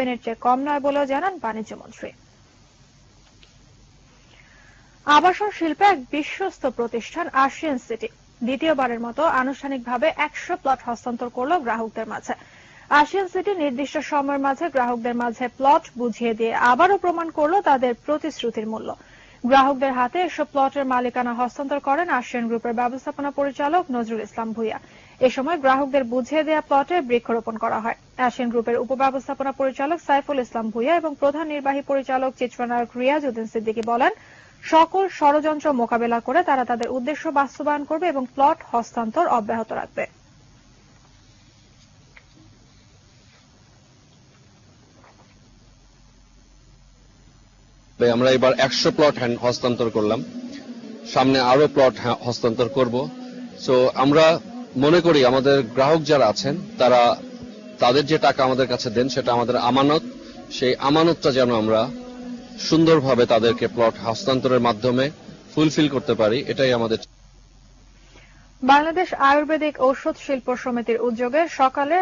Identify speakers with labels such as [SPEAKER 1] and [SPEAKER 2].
[SPEAKER 1] পেনের চেয়ে কম নয় বলেও জানান বাণিজ্য মন্ত্রী। আবাসন শিল্পে এক বিশ্বস্ত প্রতিষ্ঠান আশিয়ান সিটি দ্বিতীয়বারের মতো আনুষ্ঠানিকভাবে 100 প্লট হস্তান্তর করল গ্রাহকদের মাঝে। আশিয়ান সিটি নির্দিষ্ট সময়ের মাঝে গ্রাহকদের মাঝে প্লট বুঝিয়ে দিয়ে আবারও প্রমাণ করল তাদের প্রতিশ্রুতির মূল্য। গ্রাহকদের হাতে এসব প্লটের মালিকানা হস্তান্তর করেন আশিয়ান গ্রুপের ব্যবস্থাপনা পরিচালক নজরুল ইসলাম ভূঁইয়া। এ সময় গ্রাহকদের বুঝিয়ে দেওয়া প্লটে বৃক্ষরোপণ করা হয়। আশিয়ান গ্রুপের উপব্যবস্থাপনা পরিচালক সাইফুল ইসলাম ভূঁইয়া এবং প্রধান নির্বাহী পরিচালক চিত্রনায়ক রিয়াজ উদ্দিন সিদ্দিকী বলেন, সকল ষড়যন্ত্র মোকাবেলা করে তারা তাদের উদ্দেশ্য বাস্তবায়ন করবে এবং প্লট হস্তান্তর অব্যাহত রাখবে।
[SPEAKER 2] আমরা এবার 100 প্লট হস্তান্তর করলাম, সামনে আরো প্লট হস্তান্তর করব। সো আমরা মনে করি আমাদের গ্রাহক যারা আছেন তারা তাদের যে টাকা আমাদের কাছে দেন সেটা আমাদের আমানত, সেই আমানতটা যেন আমরা সুন্দরভাবে তাদেরকে প্লট হস্তান্তরের মাধ্যমে ফুলফিল করতে পারি, এটাই আমাদের।
[SPEAKER 1] বাংলাদেশ আয়ুর্বেদিক ঔষধ শিল্প সমিতির উদ্যোগে সকালে